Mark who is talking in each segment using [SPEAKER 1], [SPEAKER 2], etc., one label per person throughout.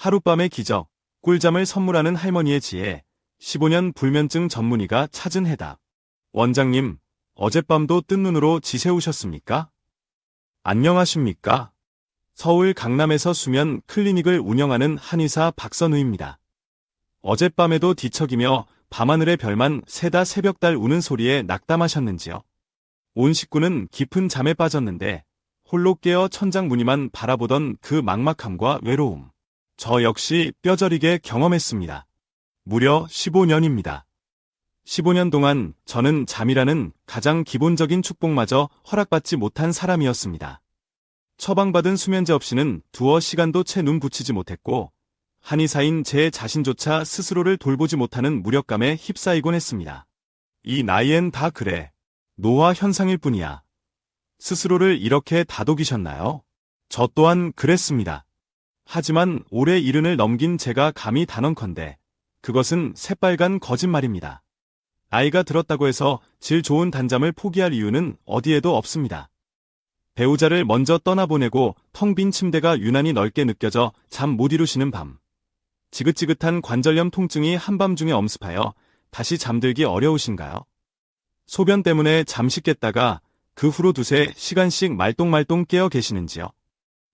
[SPEAKER 1] 하룻밤의 기적, 꿀잠을 선물하는 할머니의 지혜, 15년 불면증 전문의가 찾은 해답. 원장님, 어젯밤도 뜬 눈으로 지새우셨습니까? 안녕하십니까? 서울 강남에서 수면 클리닉을 운영하는 한의사 박선우입니다. 어젯밤에도 뒤척이며 밤하늘의 별만 새다 새벽달 우는 소리에 낙담하셨는지요? 온 식구는 깊은 잠에 빠졌는데 홀로 깨어 천장 무늬만 바라보던 그 막막함과 외로움. 저 역시 뼈저리게 경험했습니다. 무려 15년입니다. 15년 동안 저는 잠이라는 가장 기본적인 축복마저 허락받지 못한 사람이었습니다. 처방받은 수면제 없이는 두어 시간도 채 눈 붙이지 못했고 한의사인 제 자신조차 스스로를 돌보지 못하는 무력감에 휩싸이곤 했습니다. 이 나이엔 다 그래. 노화 현상일 뿐이야. 스스로를 이렇게 다독이셨나요? 저 또한 그랬습니다. 하지만 올해 70을 넘긴 제가 감히 단언컨대 그것은 새빨간 거짓말입니다. 나이가 들었다고 해서 질 좋은 단잠을 포기할 이유는 어디에도 없습니다. 배우자를 먼저 떠나보내고 텅 빈 침대가 유난히 넓게 느껴져 잠 못 이루시는 밤. 지긋지긋한 관절염 통증이 한밤중에 엄습하여 다시 잠들기 어려우신가요? 소변 때문에 잠시 깼다가 그 후로 두세 시간씩 말똥말똥 깨어 계시는지요?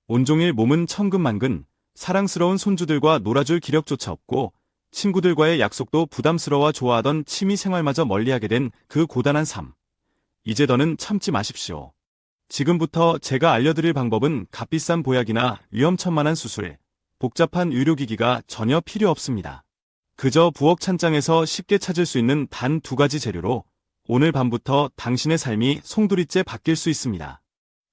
[SPEAKER 1] 온종일 몸은 천근만근, 사랑스러운 손주들과 놀아줄 기력조차 없고 친구들과의 약속도 부담스러워 좋아하던 취미생활마저 멀리하게 된 그 고단한 삶. 이제 더는 참지 마십시오. 지금부터 제가 알려드릴 방법은 값비싼 보약이나 위험천만한 수술, 복잡한 의료기기가 전혀 필요 없습니다. 그저 부엌 찬장에서 쉽게 찾을 수 있는 단 2가지 재료로 오늘 밤부터 당신의 삶이 송두리째 바뀔 수 있습니다.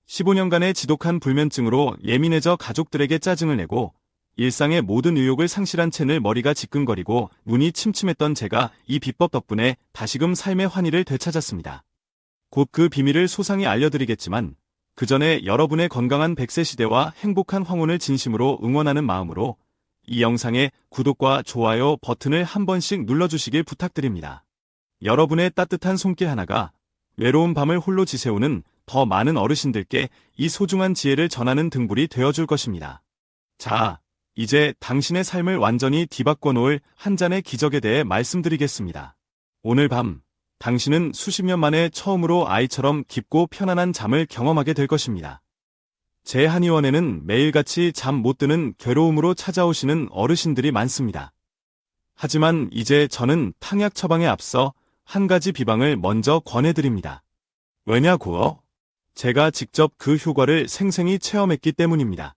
[SPEAKER 1] 15년간의 지독한 불면증으로 예민해져 가족들에게 짜증을 내고 일상의 모든 의욕을 상실한 채 늘 머리가 지끈거리고 눈이 침침했던 제가 이 비법 덕분에 다시금 삶의 환희를 되찾았습니다. 곧 그 비밀을 소상히 알려드리겠지만 그 전에 여러분의 건강한 100세 시대와 행복한 황혼을 진심으로 응원하는 마음으로 이 영상의 구독과 좋아요 버튼을 한 번씩 눌러주시길 부탁드립니다. 여러분의 따뜻한 손길 하나가 외로운 밤을 홀로 지새우는 더 많은 어르신들께 이 소중한 지혜를 전하는 등불이 되어줄 것입니다. 자, 이제 당신의 삶을 완전히 뒤바꿔 놓을 한 잔의 기적에 대해 말씀드리겠습니다. 오늘 밤, 당신은 수십 년 만에 처음으로 아이처럼 깊고 편안한 잠을 경험하게 될 것입니다. 제 한의원에는 매일같이 잠 못 드는 괴로움으로 찾아오시는 어르신들이 많습니다. 하지만 이제 저는 탕약 처방에 앞서 한 가지 비방을 먼저 권해드립니다. 왜냐고요? 제가 직접 그 효과를 생생히 체험했기 때문입니다.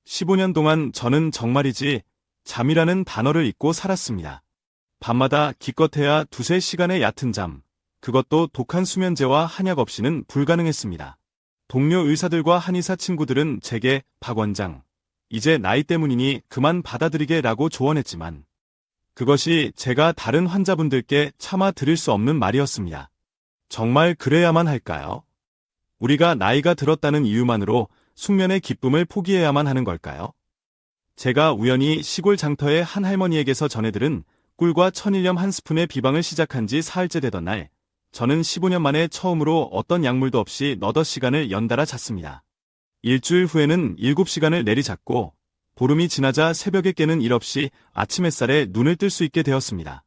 [SPEAKER 1] 15년 동안 저는 정말이지 잠이라는 단어를 잊고 살았습니다. 밤마다 기껏해야 2~3시간의 얕은 잠, 그것도 독한 수면제와 한약 없이는 불가능했습니다. 동료 의사들과 한의사 친구들은 제게 박 원장, 이제 나이 때문이니 그만 받아들이게 라고 조언했지만 그것이 제가 다른 환자분들께 차마 드릴 수 없는 말이었습니다. 정말 그래야만 할까요? 우리가 나이가 들었다는 이유만으로 숙면의 기쁨을 포기해야만 하는 걸까요? 제가 우연히 시골 장터의 한 할머니에게서 전해들은 꿀과 천일염 한 스푼의 비방을 시작한 지 사흘째 되던 날, 저는 15년 만에 처음으로 어떤 약물도 없이 너댓 시간을 연달아 잤습니다. 일주일 후에는 7시간을 내리잤고 보름이 지나자 새벽에 깨는 일 없이 아침 햇살에 눈을 뜰 수 있게 되었습니다.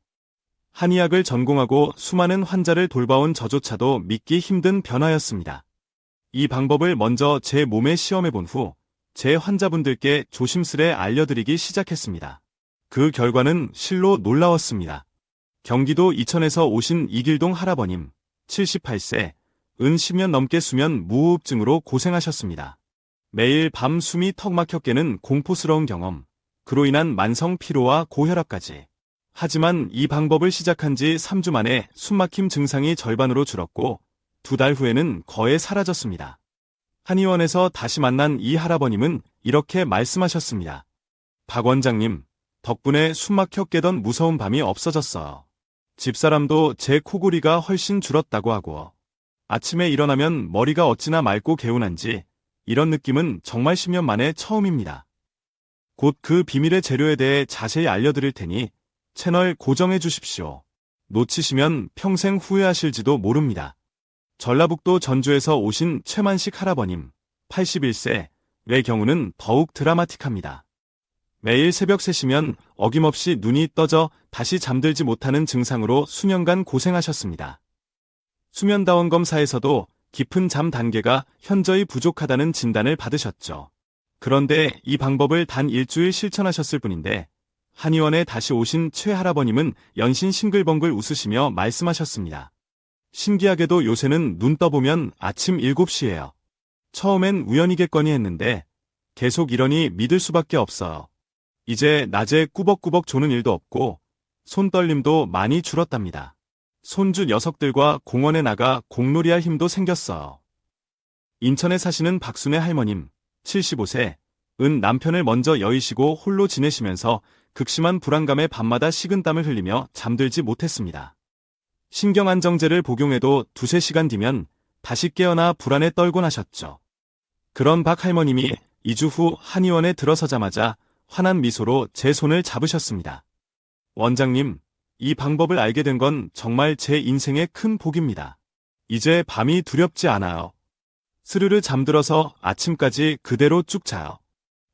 [SPEAKER 1] 한의학을 전공하고 수많은 환자를 돌봐온 저조차도 믿기 힘든 변화였습니다. 이 방법을 먼저 제 몸에 시험해 본 후 제 환자분들께 조심스레 알려드리기 시작했습니다. 그 결과는 실로 놀라웠습니다. 경기도 이천에서 오신 이길동 할아버님, 78세, 은 10년 넘게 수면 무호흡증으로 고생하셨습니다. 매일 밤 숨이 턱 막혀 깨는 공포스러운 경험, 그로 인한 만성 피로와 고혈압까지. 하지만 이 방법을 시작한 지 3주 만에 숨막힘 증상이 절반으로 줄었고 2달 후에는 거의 사라졌습니다. 한의원에서 다시 만난 이 할아버님은 이렇게 말씀하셨습니다. 박 원장님, 덕분에 숨막혀 깨던 무서운 밤이 없어졌어요. 집사람도 제 코골이가 훨씬 줄었다고 하고 아침에 일어나면 머리가 어찌나 맑고 개운한지 이런 느낌은 정말 10년 만에 처음입니다. 곧 그 비밀의 재료에 대해 자세히 알려드릴 테니 채널 고정해 주십시오. 놓치시면 평생 후회하실지도 모릅니다. 전라북도 전주에서 오신 최만식 할아버님, 81세, 의 경우는 더욱 드라마틱합니다. 매일 새벽 3시면 어김없이 눈이 떠져 다시 잠들지 못하는 증상으로 수년간 고생하셨습니다. 수면다원 검사에서도 깊은 잠 단계가 현저히 부족하다는 진단을 받으셨죠. 그런데 이 방법을 단 일주일 실천하셨을 뿐인데 한의원에 다시 오신 최 할아버님은 연신 싱글벙글 웃으시며 말씀하셨습니다. 신기하게도 요새는 눈 떠보면 아침 7시예요. 처음엔 우연이겠거니 했는데 계속 이러니 믿을 수밖에 없어요. 이제 낮에 꾸벅꾸벅 조는 일도 없고 손떨림도 많이 줄었답니다. 손주 녀석들과 공원에 나가 공놀이할 힘도 생겼어요. 인천에 사시는 박순애 할머님, 75세, 은 남편을 먼저 여의시고 홀로 지내시면서 극심한 불안감에 밤마다 식은땀을 흘리며 잠들지 못했습니다. 신경안정제를 복용해도 2~3시간 뒤면 다시 깨어나 불안에 떨곤 하셨죠. 그런 박 할머님이 2주 후 한의원에 들어서자마자 환한 미소로 제 손을 잡으셨습니다. 원장님, 이 방법을 알게 된 건 정말 제 인생의 큰 복입니다. 이제 밤이 두렵지 않아요. 스르르 잠들어서 아침까지 그대로 쭉 자요.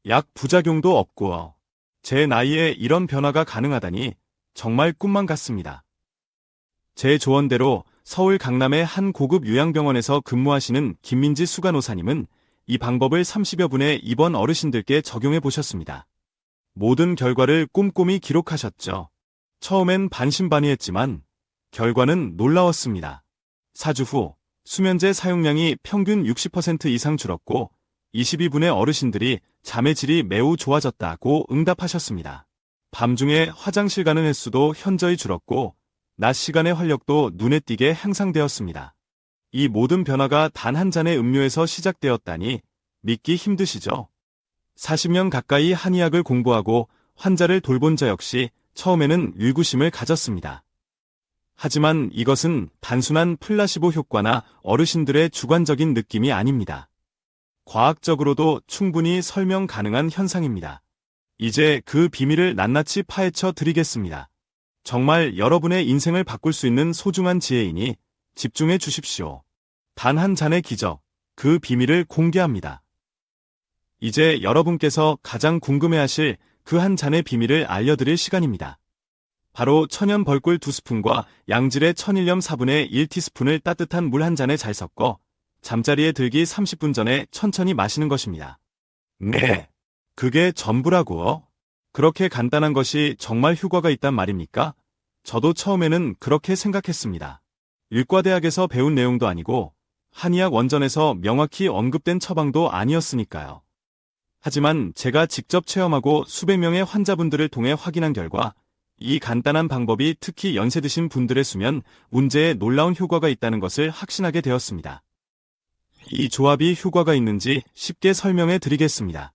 [SPEAKER 1] 약 부작용도 없고요. 제 나이에 이런 변화가 가능하다니 정말 꿈만 같습니다. 제 조언대로 서울 강남의 한 고급 요양병원에서 근무하시는 김민지 수간호사님은 이 방법을 30여 분의 입원 어르신들께 적용해 보셨습니다. 모든 결과를 꼼꼼히 기록하셨죠. 처음엔 반신반의했지만 결과는 놀라웠습니다. 4주 후 수면제 사용량이 평균 60% 이상 줄었고 22분의 어르신들이 잠의 질이 매우 좋아졌다고 응답하셨습니다. 밤중에 화장실 가는 횟수도 현저히 줄었고 낮 시간의 활력도 눈에 띄게 향상되었습니다. 이 모든 변화가 단 한 잔의 음료에서 시작되었다니 믿기 힘드시죠? 40년 가까이 한의학을 공부하고 환자를 돌본 저 역시 처음에는 의구심을 가졌습니다. 하지만 이것은 단순한 플라시보 효과나 어르신들의 주관적인 느낌이 아닙니다. 과학적으로도 충분히 설명 가능한 현상입니다. 이제 그 비밀을 낱낱이 파헤쳐 드리겠습니다. 정말 여러분의 인생을 바꿀 수 있는 소중한 지혜이니 집중해 주십시오. 단 한 잔의 기적, 그 비밀을 공개합니다. 이제 여러분께서 가장 궁금해하실 그 한 잔의 비밀을 알려드릴 시간입니다. 바로 천연 벌꿀 2스푼과 양질의 천일염 4분의 1티스푼을 따뜻한 물 한 잔에 잘 섞어 잠자리에 들기 30분 전에 천천히 마시는 것입니다. 네, 그게 전부라고요? 그렇게 간단한 것이 정말 효과가 있단 말입니까? 저도 처음에는 그렇게 생각했습니다. 의과대학에서 배운 내용도 아니고 한의학 원전에서 명확히 언급된 처방도 아니었으니까요. 하지만 제가 직접 체험하고 수백 명의 환자분들을 통해 확인한 결과 이 간단한 방법이 특히 연세 드신 분들의 수면 문제에 놀라운 효과가 있다는 것을 확신하게 되었습니다. 이 조합이 효과가 있는지 쉽게 설명해 드리겠습니다.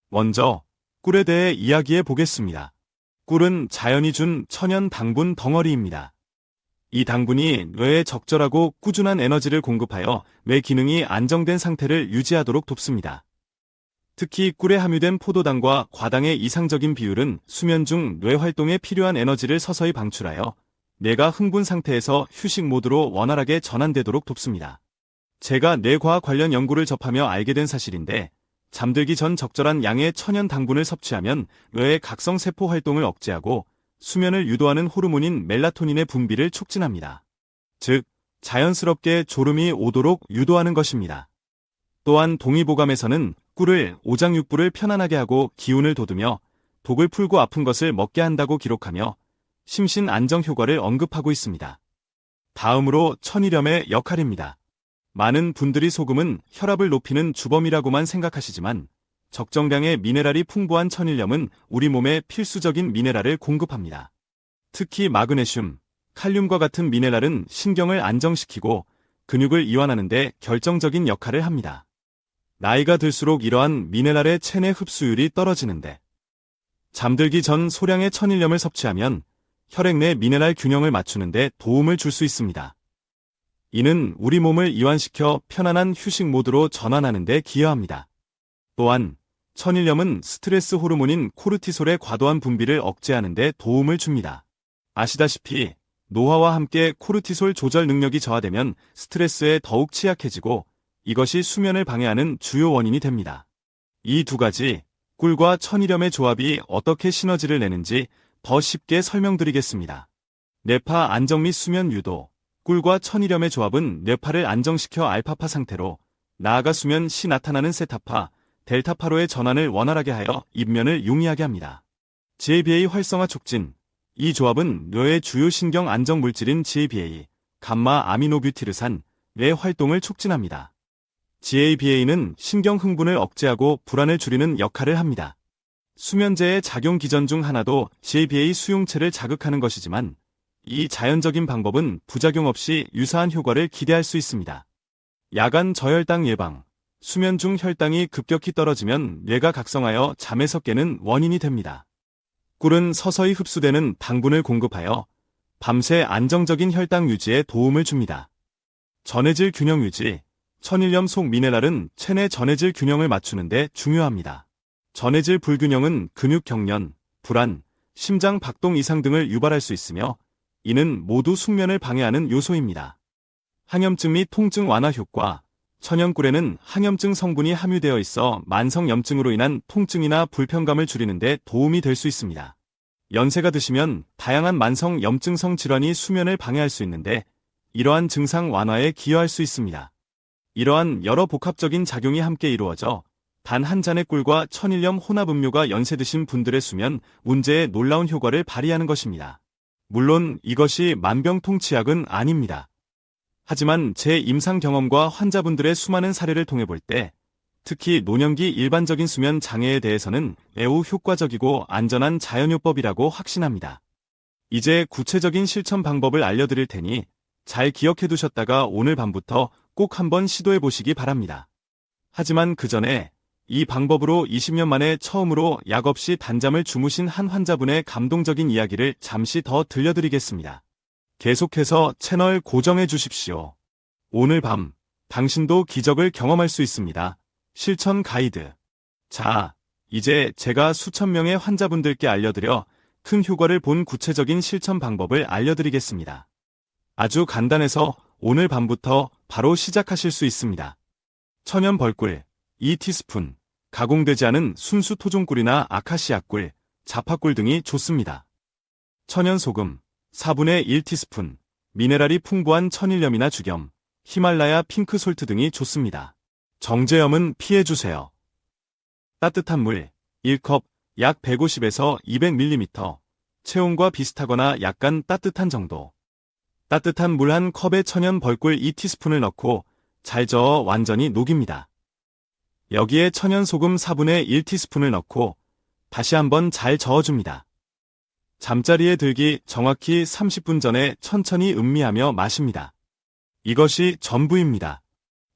[SPEAKER 1] 먼저 꿀에 대해 이야기해 보겠습니다. 꿀은 자연이 준 천연 당분 덩어리입니다. 이 당분이 뇌에 적절하고 꾸준한 에너지를 공급하여 뇌 기능이 안정된 상태를 유지하도록 돕습니다. 특히 꿀에 함유된 포도당과 과당의 이상적인 비율은 수면 중 뇌 활동에 필요한 에너지를 서서히 방출하여 뇌가 흥분 상태에서 휴식 모드로 원활하게 전환되도록 돕습니다. 제가 뇌과학 관련 연구를 접하며 알게 된 사실인데 잠들기 전 적절한 양의 천연 당분을 섭취하면 뇌의 각성세포 활동을 억제하고 수면을 유도하는 호르몬인 멜라토닌의 분비를 촉진합니다. 즉, 자연스럽게 졸음이 오도록 유도하는 것입니다. 또한 동의보감에서는 꿀을 오장육부를 편안하게 하고 기운을 돋우며 독을 풀고 아픈 것을 먹게 한다고 기록하며 심신 안정 효과를 언급하고 있습니다. 다음으로 천일염의 역할입니다. 많은 분들이 소금은 혈압을 높이는 주범이라고만 생각하시지만 적정량의 미네랄이 풍부한 천일염은 우리 몸에 필수적인 미네랄을 공급합니다. 특히 마그네슘, 칼륨과 같은 미네랄은 신경을 안정시키고 근육을 이완하는 데 결정적인 역할을 합니다. 나이가 들수록 이러한 미네랄의 체내 흡수율이 떨어지는데 잠들기 전 소량의 천일염을 섭취하면 혈액 내 미네랄 균형을 맞추는 데 도움을 줄 수 있습니다. 이는 우리 몸을 이완시켜 편안한 휴식 모드로 전환하는 데 기여합니다. 또한 천일염은 스트레스 호르몬인 코르티솔의 과도한 분비를 억제하는 데 도움을 줍니다. 아시다시피 노화와 함께 코르티솔 조절 능력이 저하되면 스트레스에 더욱 취약해지고 이것이 수면을 방해하는 주요 원인이 됩니다. 이 두 가지, 꿀과 천일염의 조합이 어떻게 시너지를 내는지 더 쉽게 설명드리겠습니다. 뇌파 안정 및 수면 유도. 꿀과 천일염의 조합은 뇌파를 안정시켜 알파파 상태로, 나아가 수면 시 나타나는 세타파, 델타파로의 전환을 원활하게 하여 입면을 용이하게 합니다. GABA 활성화 촉진. 이 조합은 뇌의 주요 신경 안정 물질인 GABA, 감마 아미노뷰티르산, 뇌 활동을 촉진합니다. GABA는 신경 흥분을 억제하고 불안을 줄이는 역할을 합니다. 수면제의 작용 기전 중 하나도 GABA 수용체를 자극하는 것이지만, 이 자연적인 방법은 부작용 없이 유사한 효과를 기대할 수 있습니다. 야간 저혈당 예방. 수면 중 혈당이 급격히 떨어지면 뇌가 각성하여 잠에서 깨는 원인이 됩니다. 꿀은 서서히 흡수되는 당분을 공급하여 밤새 안정적인 혈당 유지에 도움을 줍니다. 전해질 균형 유지. 천일염 속 미네랄은 체내 전해질 균형을 맞추는 데 중요합니다. 전해질 불균형은 근육 경련, 불안, 심장 박동 이상 등을 유발할 수 있으며, 이는 모두 숙면을 방해하는 요소입니다. 항염증 및 통증 완화 효과. 천연꿀에는 항염증 성분이 함유되어 있어 만성염증으로 인한 통증이나 불편감을 줄이는 데 도움이 될 수 있습니다. 연세가 드시면 다양한 만성염증성 질환이 수면을 방해할 수 있는데, 이러한 증상 완화에 기여할 수 있습니다. 이러한 여러 복합적인 작용이 함께 이루어져 단 한 잔의 꿀과 천일염 혼합 음료가 연세 드신 분들의 수면 문제에 놀라운 효과를 발휘하는 것입니다. 물론 이것이 만병통치약은 아닙니다. 하지만 제 임상 경험과 환자분들의 수많은 사례를 통해 볼 때, 특히 노년기 일반적인 수면 장애에 대해서는 매우 효과적이고 안전한 자연요법이라고 확신합니다. 이제 구체적인 실천 방법을 알려드릴 테니 잘 기억해 두셨다가 오늘 밤부터 꼭 한번 시도해 보시기 바랍니다. 하지만 그 전에 이 방법으로 20년 만에 처음으로 약 없이 단잠을 주무신 한 환자분의 감동적인 이야기를 잠시 더 들려드리겠습니다. 계속해서 채널 고정해 주십시오. 오늘 밤 당신도 기적을 경험할 수 있습니다. 실천 가이드. 자, 이제 제가 수천 명의 환자분들께 알려드려 큰 효과를 본 구체적인 실천 방법을 알려드리겠습니다. 아주 간단해서 오늘 밤부터 바로 시작하실 수 있습니다. 천연 벌꿀 2티스푼, 가공되지 않은 순수 토종꿀이나 아카시아 꿀, 자파꿀 등이 좋습니다. 천연 소금 4분의 1티스푼, 미네랄이 풍부한 천일염이나 죽염, 히말라야 핑크솔트 등이 좋습니다. 정제염은 피해주세요. 따뜻한 물 1컵, 약 150에서 200ml, 체온과 비슷하거나 약간 따뜻한 정도. 따뜻한 물 한 컵에 천연 벌꿀 2티스푼을 넣고 잘 저어 완전히 녹입니다. 여기에 천연 소금 4분의 1티스푼을 넣고 다시 한번 잘 저어줍니다. 잠자리에 들기 정확히 30분 전에 천천히 음미하며 마십니다. 이것이 전부입니다.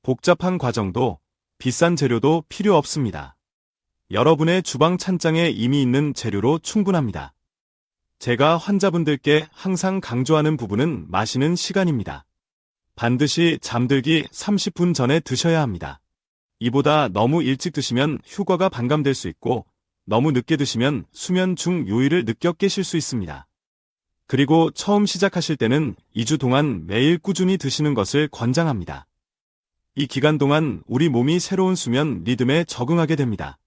[SPEAKER 1] 복잡한 과정도 비싼 재료도 필요 없습니다. 여러분의 주방 찬장에 이미 있는 재료로 충분합니다. 제가 환자분들께 항상 강조하는 부분은 마시는 시간입니다. 반드시 잠들기 30분 전에 드셔야 합니다. 이보다 너무 일찍 드시면 효과가 반감될 수 있고, 너무 늦게 드시면 수면 중 요일을 느껴 깨실 수 있습니다. 그리고 처음 시작하실 때는 2주 동안 매일 꾸준히 드시는 것을 권장합니다. 이 기간 동안 우리 몸이 새로운 수면 리듬에 적응하게 됩니다.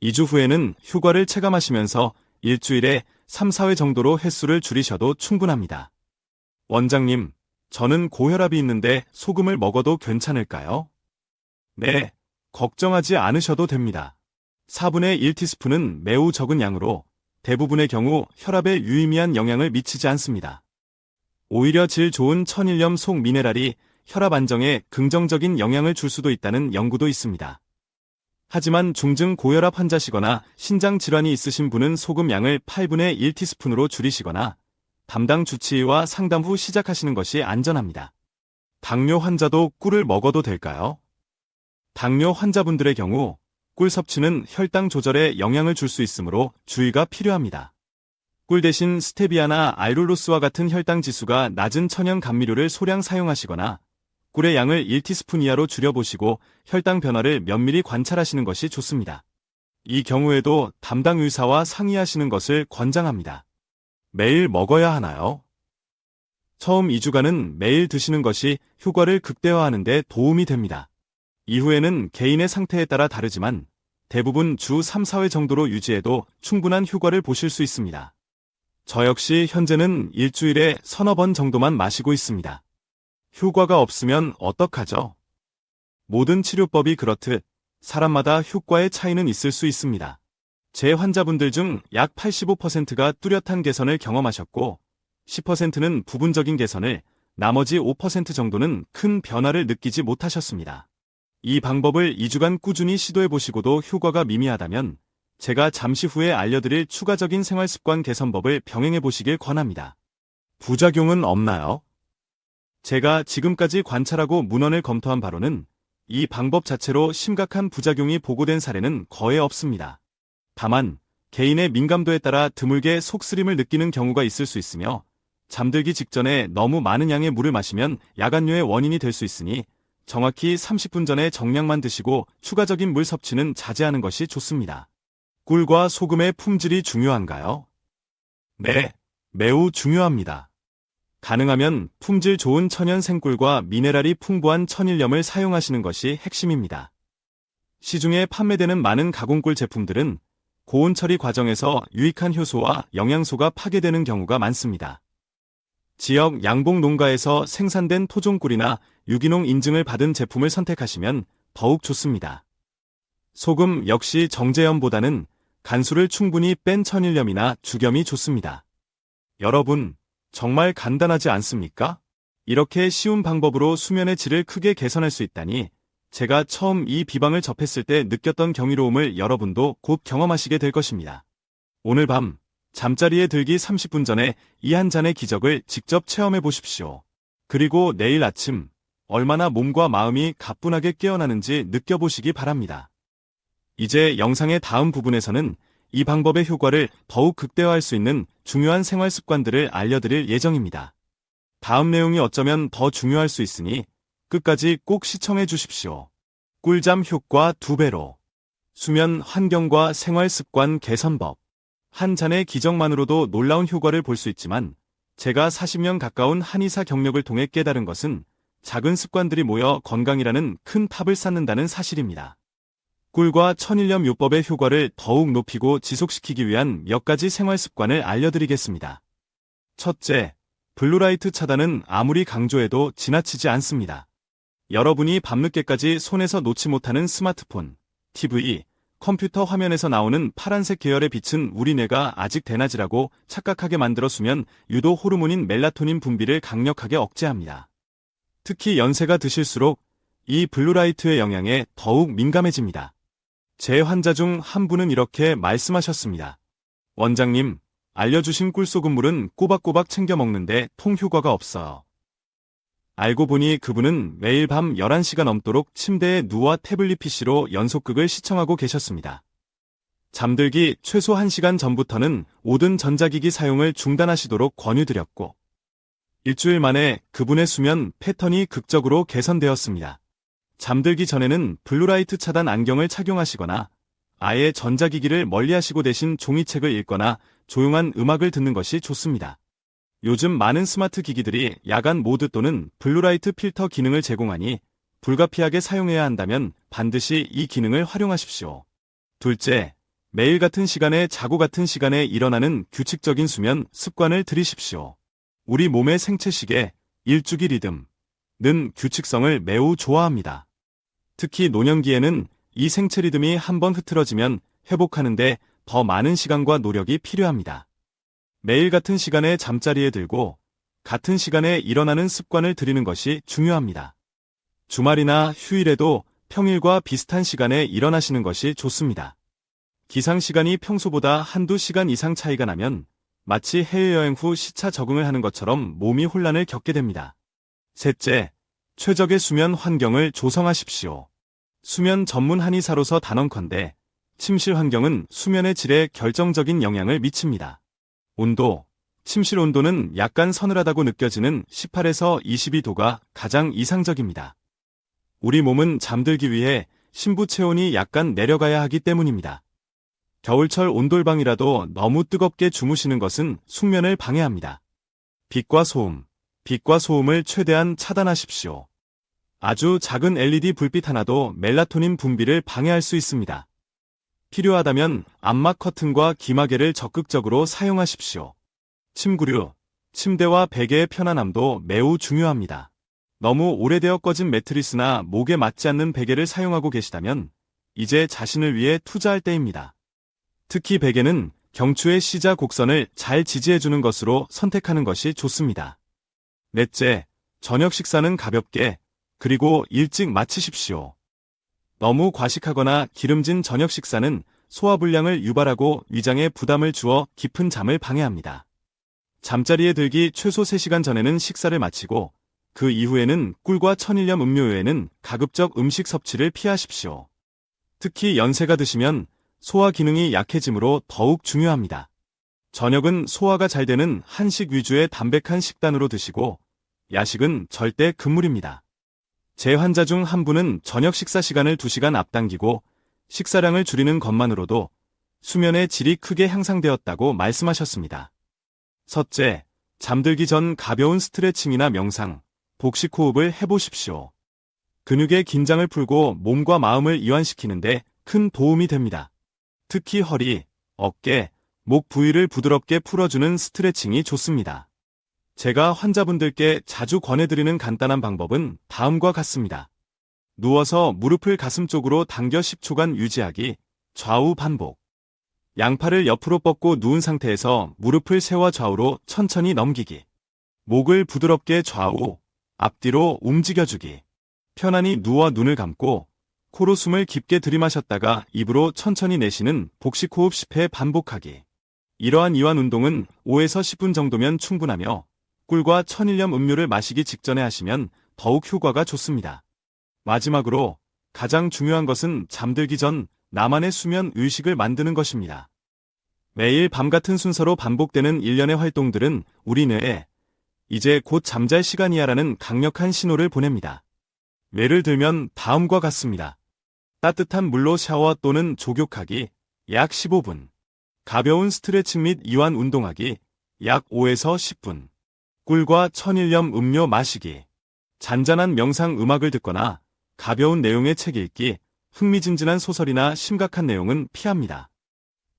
[SPEAKER 1] 2주 후에는 효과를 체감하시면서 일주일에 3, 4회 정도로 횟수를 줄이셔도 충분합니다. 원장님, 저는 고혈압이 있는데 소금을 먹어도 괜찮을까요? 네, 걱정하지 않으셔도 됩니다. 4분의 1티스푼은 매우 적은 양으로 대부분의 경우 혈압에 유의미한 영향을 미치지 않습니다. 오히려 질 좋은 천일염 속 미네랄이 혈압 안정에 긍정적인 영향을 줄 수도 있다는 연구도 있습니다. 하지만 중증 고혈압 환자시거나 신장 질환이 있으신 분은 소금 양을 8분의 1티스푼으로 줄이시거나 담당 주치의와 상담 후 시작하시는 것이 안전합니다. 당뇨 환자도 꿀을 먹어도 될까요? 당뇨 환자분들의 경우 꿀 섭취는 혈당 조절에 영향을 줄 수 있으므로 주의가 필요합니다. 꿀 대신 스테비아나 아이룰로스와 같은 혈당 지수가 낮은 천연 감미료를 소량 사용하시거나 꿀의 양을 1티스푼 이하로 줄여보시고 혈당 변화를 면밀히 관찰하시는 것이 좋습니다. 이 경우에도 담당 의사와 상의하시는 것을 권장합니다. 매일 먹어야 하나요? 처음 2주간은 매일 드시는 것이 효과를 극대화하는 데 도움이 됩니다. 이후에는 개인의 상태에 따라 다르지만 대부분 주 3, 4회 정도로 유지해도 충분한 효과를 보실 수 있습니다. 저 역시 현재는 일주일에 서너 번 정도만 마시고 있습니다. 효과가 없으면 어떡하죠? 모든 치료법이 그렇듯 사람마다 효과의 차이는 있을 수 있습니다. 제 환자분들 중 약 85%가 뚜렷한 개선을 경험하셨고 10%는 부분적인 개선을, 나머지 5% 정도는 큰 변화를 느끼지 못하셨습니다. 이 방법을 2주간 꾸준히 시도해보시고도 효과가 미미하다면 제가 잠시 후에 알려드릴 추가적인 생활습관 개선법을 병행해보시길 권합니다. 부작용은 없나요? 제가 지금까지 관찰하고 문헌을 검토한 바로는 이 방법 자체로 심각한 부작용이 보고된 사례는 거의 없습니다. 다만 개인의 민감도에 따라 드물게 속쓰림을 느끼는 경우가 있을 수 있으며 잠들기 직전에 너무 많은 양의 물을 마시면 야간뇨의 원인이 될 수 있으니 정확히 30분 전에 정량만 드시고 추가적인 물 섭취는 자제하는 것이 좋습니다. 꿀과 소금의 품질이 중요한가요? 네, 매우 중요합니다. 가능하면 품질 좋은 천연 생꿀과 미네랄이 풍부한 천일염을 사용하시는 것이 핵심입니다. 시중에 판매되는 많은 가공꿀 제품들은 고온 처리 과정에서 유익한 효소와 영양소가 파괴되는 경우가 많습니다. 지역 양봉 농가에서 생산된 토종꿀이나 유기농 인증을 받은 제품을 선택하시면 더욱 좋습니다. 소금 역시 정제염보다는 간수를 충분히 뺀 천일염이나 죽염이 좋습니다. 여러분, 정말 간단하지 않습니까? 이렇게 쉬운 방법으로 수면의 질을 크게 개선할 수 있다니 제가 처음 이 비방을 접했을 때 느꼈던 경이로움을 여러분도 곧 경험하시게 될 것입니다. 오늘 밤 잠자리에 들기 30분 전에 이 한 잔의 기적을 직접 체험해 보십시오. 그리고 내일 아침 얼마나 몸과 마음이 가뿐하게 깨어나는지 느껴보시기 바랍니다. 이제 영상의 다음 부분에서는 이 방법의 효과를 더욱 극대화할 수 있는 중요한 생활 습관들을 알려드릴 예정입니다. 다음 내용이 어쩌면 더 중요할 수 있으니 끝까지 꼭 시청해 주십시오. 꿀잠 효과 2배로. 수면 환경과 생활 습관 개선법. 한 잔의 기적만으로도 놀라운 효과를 볼 수 있지만 제가 40년 가까운 한의사 경력을 통해 깨달은 것은 작은 습관들이 모여 건강이라는 큰 탑을 쌓는다는 사실입니다. 꿀과 천일염 요법의 효과를 더욱 높이고 지속시키기 위한 몇 가지 생활 습관을 알려드리겠습니다. 첫째, 블루라이트 차단은 아무리 강조해도 지나치지 않습니다. 여러분이 밤늦게까지 손에서 놓지 못하는 스마트폰, TV, 컴퓨터 화면에서 나오는 파란색 계열의 빛은 우리 뇌가 아직 대낮이라고 착각하게 만들어 수면 유도 호르몬인 멜라토닌 분비를 강력하게 억제합니다. 특히 연세가 드실수록 이 블루라이트의 영향에 더욱 민감해집니다. 제 환자 중 한 분은 이렇게 말씀하셨습니다. 원장님, 알려주신 꿀소금물은 꼬박꼬박 챙겨 먹는데 통 효과가 없어요. 알고 보니 그분은 매일 밤 11시가 넘도록 침대에 누워 태블릿 PC로 연속극을 시청하고 계셨습니다. 잠들기 최소 1시간 전부터는 모든 전자기기 사용을 중단하시도록 권유드렸고, 일주일 만에 그분의 수면 패턴이 극적으로 개선되었습니다. 잠들기 전에는 블루라이트 차단 안경을 착용하시거나 아예 전자기기를 멀리하시고 대신 종이책을 읽거나 조용한 음악을 듣는 것이 좋습니다. 요즘 많은 스마트 기기들이 야간 모드 또는 블루라이트 필터 기능을 제공하니 불가피하게 사용해야 한다면 반드시 이 기능을 활용하십시오. 둘째, 매일 같은 시간에 자고 같은 시간에 일어나는 규칙적인 수면 습관을 들이십시오. 우리 몸의 생체시계, 일주기 리듬은 규칙성을 매우 좋아합니다. 특히 노년기에는 이 생체 리듬이 한번 흐트러지면 회복하는데 더 많은 시간과 노력이 필요합니다. 매일 같은 시간에 잠자리에 들고 같은 시간에 일어나는 습관을 들이는 것이 중요합니다. 주말이나 휴일에도 평일과 비슷한 시간에 일어나시는 것이 좋습니다. 기상시간이 평소보다 한두 시간 이상 차이가 나면 마치 해외여행 후 시차 적응을 하는 것처럼 몸이 혼란을 겪게 됩니다. 셋째, 최적의 수면 환경을 조성하십시오. 수면 전문 한의사로서 단언컨대 침실 환경은 수면의 질에 결정적인 영향을 미칩니다. 온도, 침실 온도는 약간 서늘하다고 느껴지는 18에서 22도가 가장 이상적입니다. 우리 몸은 잠들기 위해 심부 체온이 약간 내려가야 하기 때문입니다. 겨울철 온돌방이라도 너무 뜨겁게 주무시는 것은 숙면을 방해합니다. 빛과 소음을 최대한 차단하십시오. 아주 작은 LED 불빛 하나도 멜라토닌 분비를 방해할 수 있습니다. 필요하다면 암막 커튼과 기마개를 적극적으로 사용하십시오. 침구류, 침대와 베개의 편안함도 매우 중요합니다. 너무 오래되어 꺼진 매트리스나 목에 맞지 않는 베개를 사용하고 계시다면 이제 자신을 위해 투자할 때입니다. 특히 베개는 경추의 C자 곡선을 잘 지지해주는 것으로 선택하는 것이 좋습니다. 넷째, 저녁 식사는 가볍게, 그리고 일찍 마치십시오. 너무 과식하거나 기름진 저녁 식사는 소화불량을 유발하고 위장에 부담을 주어 깊은 잠을 방해합니다. 잠자리에 들기 최소 3시간 전에는 식사를 마치고 그 이후에는 꿀과 천일염 음료 외에는 가급적 음식 섭취를 피하십시오. 특히 연세가 드시면 소화 기능이 약해지므로 더욱 중요합니다. 저녁은 소화가 잘 되는 한식 위주의 담백한 식단으로 드시고 야식은 절대 금물입니다. 제 환자 중 한 분은 저녁 식사 시간을 2시간 앞당기고 식사량을 줄이는 것만으로도 수면의 질이 크게 향상되었다고 말씀하셨습니다. 섯째, 잠들기 전 가벼운 스트레칭이나 명상, 복식 호흡을 해보십시오. 근육의 긴장을 풀고 몸과 마음을 이완시키는데 큰 도움이 됩니다. 특히 허리, 어깨, 목 부위를 부드럽게 풀어주는 스트레칭이 좋습니다. 제가 환자분들께 자주 권해드리는 간단한 방법은 다음과 같습니다. 누워서 무릎을 가슴 쪽으로 당겨 10초간 유지하기, 좌우 반복. 양팔을 옆으로 뻗고 누운 상태에서 무릎을 세워 좌우로 천천히 넘기기. 목을 부드럽게 좌우, 앞뒤로 움직여주기. 편안히 누워 눈을 감고 코로 숨을 깊게 들이마셨다가 입으로 천천히 내쉬는 복식 호흡 10회 반복하기. 이러한 이완 운동은 5에서 10분 정도면 충분하며 꿀과 천일염 음료를 마시기 직전에 하시면 더욱 효과가 좋습니다. 마지막으로 가장 중요한 것은 잠들기 전 나만의 수면 의식을 만드는 것입니다. 매일 밤 같은 순서로 반복되는 일련의 활동들은 우리 뇌에 이제 곧 잠잘 시간이야라는 강력한 신호를 보냅니다. 예를 들면 다음과 같습니다. 따뜻한 물로 샤워 또는 족욕하기 약 15분. 가벼운 스트레칭 및 이완 운동하기 약 5에서 10분. 꿀과 천일염 음료 마시기. 잔잔한 명상 음악을 듣거나 가벼운 내용의 책 읽기, 흥미진진한 소설이나 심각한 내용은 피합니다.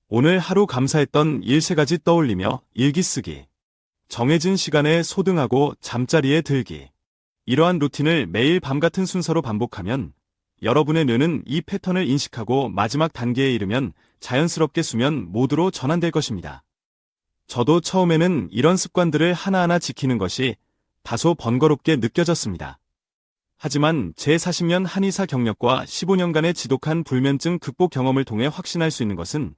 [SPEAKER 1] 오늘 하루 감사했던 일 3가지 떠올리며 일기 쓰기. 정해진 시간에 소등하고 잠자리에 들기. 이러한 루틴을 매일 밤 같은 순서로 반복하면 여러분의 뇌는 이 패턴을 인식하고 마지막 단계에 이르면 자연스럽게 수면 모드로 전환될 것입니다. 저도 처음에는 이런 습관들을 하나하나 지키는 것이 다소 번거롭게 느껴졌습니다. 하지만 제 40년 한의사 경력과 15년간의 지독한 불면증 극복 경험을 통해 확신할 수 있는 것은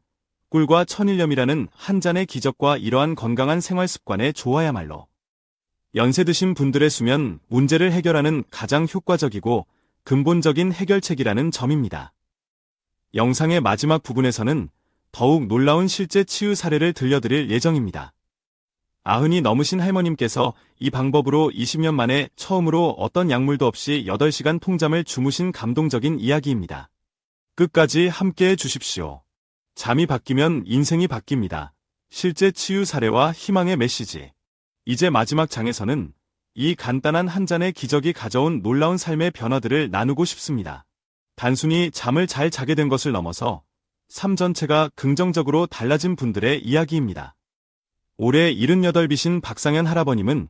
[SPEAKER 1] 꿀과 천일염이라는 한 잔의 기적과 이러한 건강한 생활 습관에 좋아야말로 연세 드신 분들의 수면 문제를 해결하는 가장 효과적이고 근본적인 해결책이라는 점입니다. 영상의 마지막 부분에서는 더욱 놀라운 실제 치유 사례를 들려드릴 예정입니다. 90이 넘으신 할머님께서 이 방법으로 20년 만에 처음으로 어떤 약물도 없이 8시간 통잠을 주무신 감동적인 이야기입니다. 끝까지 함께해 주십시오. 잠이 바뀌면 인생이 바뀝니다. 실제 치유 사례와 희망의 메시지. 이제 마지막 장에서는 이 간단한 한 잔의 기적이 가져온 놀라운 삶의 변화들을 나누고 싶습니다. 단순히 잠을 잘 자게 된 것을 넘어서 삶 전체가 긍정적으로 달라진 분들의 이야기입니다. 올해 78이신 박상현 할아버님은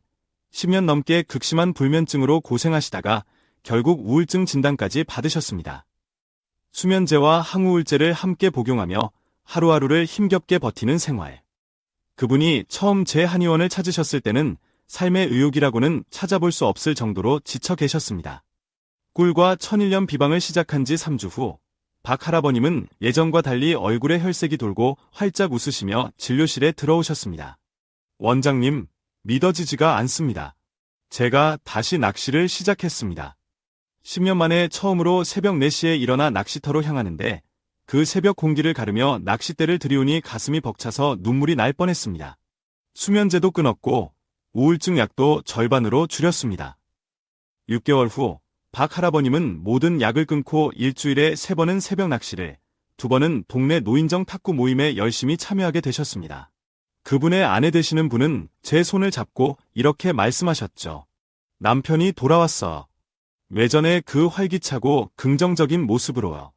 [SPEAKER 1] 10년 넘게 극심한 불면증으로 고생하시다가 결국 우울증 진단까지 받으셨습니다. 수면제와 항우울제를 함께 복용하며 하루하루를 힘겹게 버티는 생활. 그분이 처음 제 한의원을 찾으셨을 때는 삶의 의욕이라고는 찾아볼 수 없을 정도로 지쳐 계셨습니다. 꿀과 천일염 비방을 시작한 지 3주 후 박 할아버님은 예전과 달리 얼굴에 혈색이 돌고 활짝 웃으시며 진료실에 들어오셨습니다. 원장님, 믿어지지가 않습니다. 제가 다시 낚시를 시작했습니다. 10년 만에 처음으로 새벽 4시에 일어나 낚시터로 향하는데 그 새벽 공기를 가르며 낚싯대를 들이우니 가슴이 벅차서 눈물이 날 뻔했습니다. 수면제도 끊었고 우울증 약도 절반으로 줄였습니다. 6개월 후 박 할아버님은 모든 약을 끊고 일주일에 3번은 새벽 낚시를, 2번은 동네 노인정 탁구 모임에 열심히 참여하게 되셨습니다. 그분의 아내 되시는 분은 제 손을 잡고 이렇게 말씀하셨죠. 남편이 돌아왔어. 외전의 그 활기차고 긍정적인 모습으로요.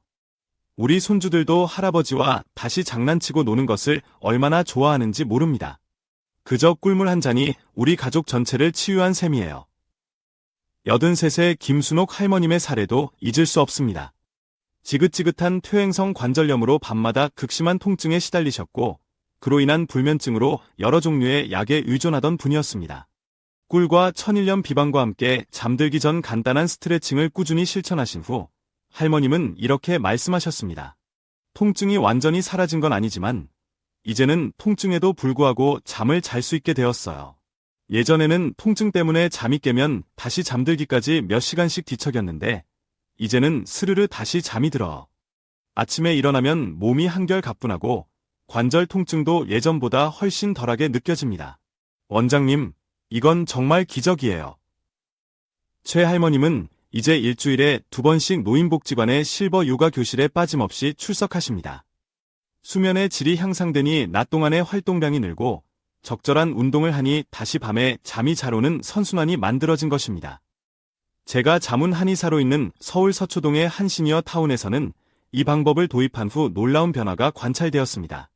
[SPEAKER 1] 우리 손주들도 할아버지와 다시 장난치고 노는 것을 얼마나 좋아하는지 모릅니다. 그저 꿀물 한 잔이 우리 가족 전체를 치유한 셈이에요. 83세 김순옥 할머님의 사례도 잊을 수 없습니다. 지긋지긋한 퇴행성 관절염으로 밤마다 극심한 통증에 시달리셨고 그로 인한 불면증으로 여러 종류의 약에 의존하던 분이었습니다. 꿀과 천일염 비방과 함께 잠들기 전 간단한 스트레칭을 꾸준히 실천하신 후 할머님은 이렇게 말씀하셨습니다. 통증이 완전히 사라진 건 아니지만 이제는 통증에도 불구하고 잠을 잘 수 있게 되었어요. 예전에는 통증 때문에 잠이 깨면 다시 잠들기까지 몇 시간씩 뒤척였는데 이제는 스르르 다시 잠이 들어. 아침에 일어나면 몸이 한결 가뿐하고 관절 통증도 예전보다 훨씬 덜하게 느껴집니다. 원장님, 이건 정말 기적이에요. 최 할머님은 이제 일주일에 2번씩 노인복지관의 실버 요가 교실에 빠짐없이 출석하십니다. 수면의 질이 향상되니 낮 동안의 활동량이 늘고 적절한 운동을 하니 다시 밤에 잠이 잘 오는 선순환이 만들어진 것입니다. 제가 자문 한의사로 있는 서울 서초동의 한 시니어 타운에서는 이 방법을 도입한 후 놀라운 변화가 관찰되었습니다.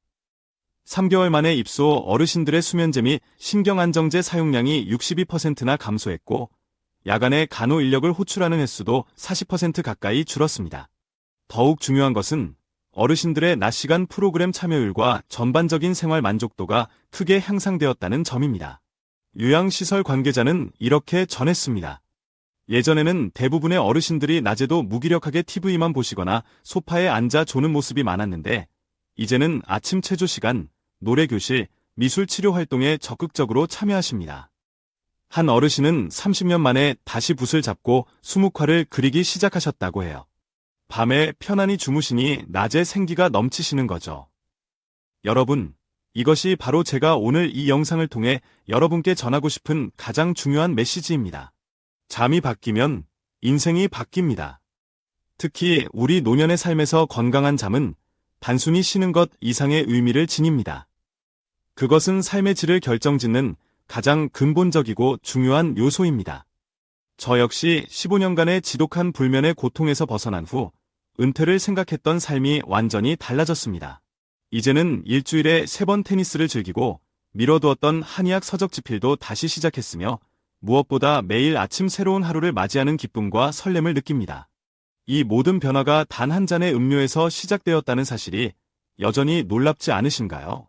[SPEAKER 1] 3개월 만에 입소 어르신들의 수면제 및 신경안정제 사용량이 62%나 감소했고 야간에 간호 인력을 호출하는 횟수도 40% 가까이 줄었습니다. 더욱 중요한 것은 어르신들의 낮 시간 프로그램 참여율과 전반적인 생활 만족도가 크게 향상되었다는 점입니다. 요양시설 관계자는 이렇게 전했습니다. 예전에는 대부분의 어르신들이 낮에도 무기력하게 TV만 보시거나 소파에 앉아 조는 모습이 많았는데 이제는 아침 체조 시간, 노래교실, 미술치료 활동에 적극적으로 참여하십니다. 한 어르신은 30년 만에 다시 붓을 잡고 수묵화를 그리기 시작하셨다고 해요. 밤에 편안히 주무시니 낮에 생기가 넘치시는 거죠. 여러분, 이것이 바로 제가 오늘 이 영상을 통해 여러분께 전하고 싶은 가장 중요한 메시지입니다. 잠이 바뀌면 인생이 바뀝니다. 특히 우리 노년의 삶에서 건강한 잠은 단순히 쉬는 것 이상의 의미를 지닙니다. 그것은 삶의 질을 결정짓는 가장 근본적이고 중요한 요소입니다. 저 역시 15년간의 지독한 불면의 고통에서 벗어난 후 은퇴를 생각했던 삶이 완전히 달라졌습니다. 이제는 일주일에 3번 테니스를 즐기고 미뤄두었던 한의학 서적 집필도 다시 시작했으며 무엇보다 매일 아침 새로운 하루를 맞이하는 기쁨과 설렘을 느낍니다. 이 모든 변화가 단 한 잔의 음료에서 시작되었다는 사실이 여전히 놀랍지 않으신가요?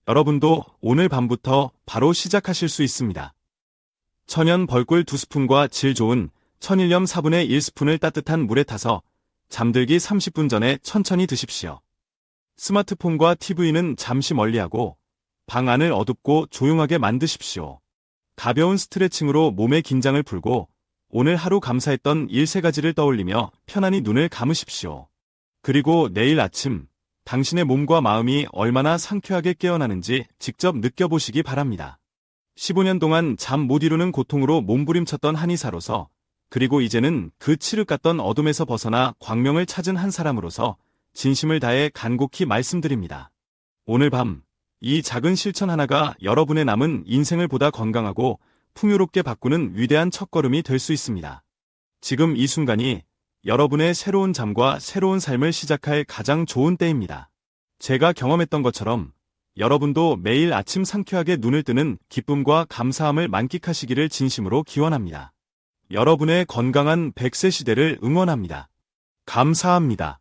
[SPEAKER 1] 여러분도 오늘 밤부터 바로 시작하실 수 있습니다. 천연 벌꿀 2스푼과 질 좋은 천일염 4분의 1스푼을 따뜻한 물에 타서 잠들기 30분 전에 천천히 드십시오. 스마트폰과 TV는 잠시 멀리하고 방 안을 어둡고 조용하게 만드십시오. 가벼운 스트레칭으로 몸의 긴장을 풀고 오늘 하루 감사했던 일 3가지를 떠올리며 편안히 눈을 감으십시오. 그리고 내일 아침 당신의 몸과 마음이 얼마나 상쾌하게 깨어나는지 직접 느껴보시기 바랍니다. 15년 동안 잠 못 이루는 고통으로 몸부림쳤던 한의사로서 그리고 이제는 그 칠흑 같던 어둠에서 벗어나 광명을 찾은 한 사람으로서 진심을 다해 간곡히 말씀드립니다. 오늘 밤 이 작은 실천 하나가 여러분의 남은 인생을 보다 건강하고 풍요롭게 바꾸는 위대한 첫걸음이 될 수 있습니다. 지금 이 순간이 여러분의 새로운 잠과 새로운 삶을 시작할 가장 좋은 때입니다. 제가 경험했던 것처럼 여러분도 매일 아침 상쾌하게 눈을 뜨는 기쁨과 감사함을 만끽하시기를 진심으로 기원합니다. 여러분의 건강한 100세 시대를 응원합니다. 감사합니다.